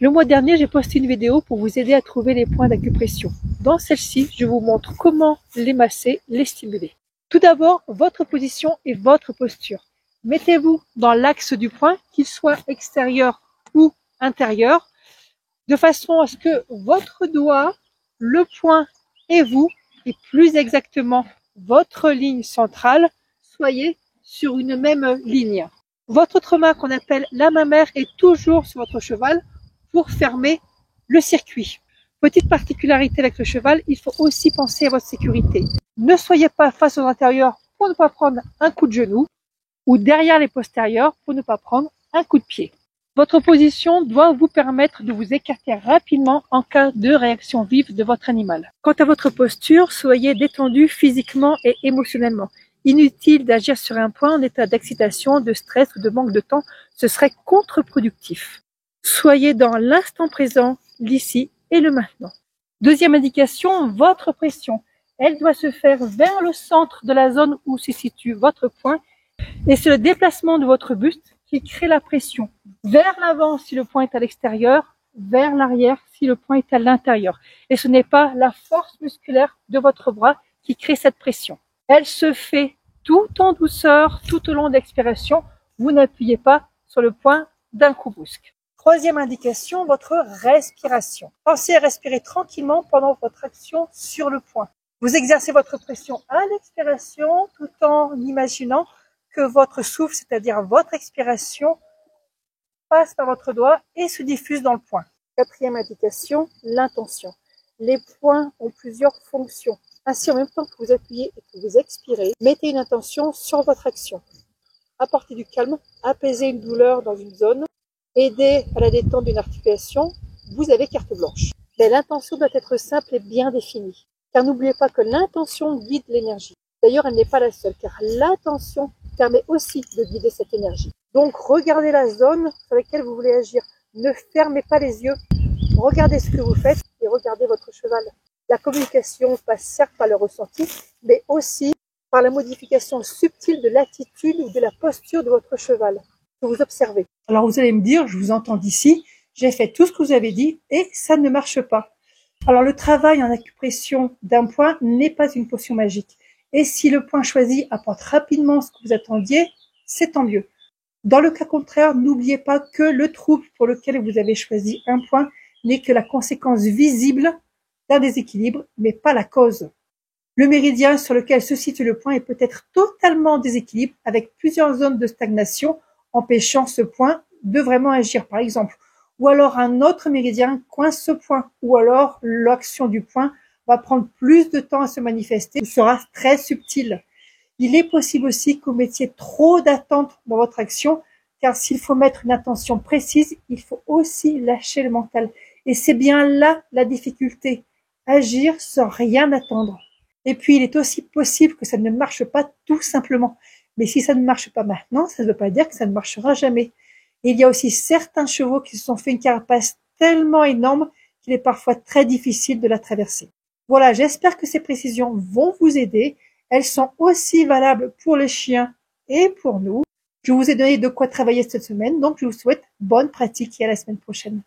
Le mois dernier, j'ai posté une vidéo pour vous aider à trouver les points d'acupression. Dans celle-ci, je vous montre comment les masser, les stimuler. Tout d'abord, votre position et votre posture. Mettez-vous dans l'axe du point, qu'il soit extérieur ou intérieur, de façon à ce que votre doigt, le poing et vous, et plus exactement votre ligne centrale, soyez sur une même ligne. Votre autre main qu'on appelle la main mère est toujours sur votre cheval pour fermer le circuit. Petite particularité avec le cheval, il faut aussi penser à votre sécurité. Ne soyez pas face aux intérieurs pour ne pas prendre un coup de genou ou derrière les postérieurs pour ne pas prendre un coup de pied. Votre position doit vous permettre de vous écarter rapidement en cas de réaction vive de votre animal. Quant à votre posture, soyez détendu physiquement et émotionnellement. Inutile d'agir sur un point en état d'excitation, de stress ou de manque de temps, ce serait contre-productif. Soyez dans l'instant présent, l'ici et le maintenant. Deuxième indication, votre pression. Elle doit se faire vers le centre de la zone où se situe votre point et c'est le déplacement de votre buste qui crée la pression. Vers l'avant si le point est à l'extérieur, vers l'arrière si le point est à l'intérieur. Et ce n'est pas la force musculaire de votre bras qui crée cette pression. Elle se fait tout en douceur, tout au long de l'expiration. Vous n'appuyez pas sur le point d'un coup brusque. Troisième indication, votre respiration. Pensez à respirer tranquillement pendant votre action sur le point. Vous exercez votre pression à l'expiration tout en imaginant que votre souffle, c'est-à-dire votre expiration, passe par votre doigt et se diffuse dans le point. Quatrième indication, l'intention. Les points ont plusieurs fonctions. Ainsi, en même temps que vous appuyez et que vous expirez, mettez une intention sur votre action. Apportez du calme, apaiser une douleur dans une zone, aider à la détente d'une articulation, vous avez carte blanche. Mais l'intention doit être simple et bien définie. Car n'oubliez pas que l'intention guide l'énergie. D'ailleurs, elle n'est pas la seule, car l'attention permet aussi de guider cette énergie. Donc, regardez la zone sur laquelle vous voulez agir. Ne fermez pas les yeux. Regardez ce que vous faites et regardez votre cheval. La communication passe certes par le ressenti, mais aussi par la modification subtile de l'attitude ou de la posture de votre cheval que vous observez. Alors, vous allez me dire, je vous entends d'ici, j'ai fait tout ce que vous avez dit et ça ne marche pas. Alors, le travail en acupression d'un point n'est pas une potion magique. Et si le point choisi apporte rapidement ce que vous attendiez, c'est tant mieux. Dans le cas contraire, n'oubliez pas que le trouble pour lequel vous avez choisi un point n'est que la conséquence visible d'un déséquilibre, mais pas la cause. Le méridien sur lequel se situe le point est peut-être totalement en déséquilibre avec plusieurs zones de stagnation empêchant ce point de vraiment agir, par exemple. Ou alors un autre méridien coince ce point, ou alors l'action du point va prendre plus de temps à se manifester ou sera très subtile. Il est possible aussi que vous mettiez trop d'attente dans votre action, car s'il faut mettre une attention précise, il faut aussi lâcher le mental. Et c'est bien là la difficulté, agir sans rien attendre. Et puis, il est aussi possible que ça ne marche pas tout simplement. Mais si ça ne marche pas maintenant, ça ne veut pas dire que ça ne marchera jamais. Et il y a aussi certains chevaux qui se sont fait une carapace tellement énorme qu'il est parfois très difficile de la traverser. Voilà, j'espère que ces précisions vont vous aider. Elles sont aussi valables pour les chiens et pour nous. Je vous ai donné de quoi travailler cette semaine, donc je vous souhaite bonne pratique et à la semaine prochaine.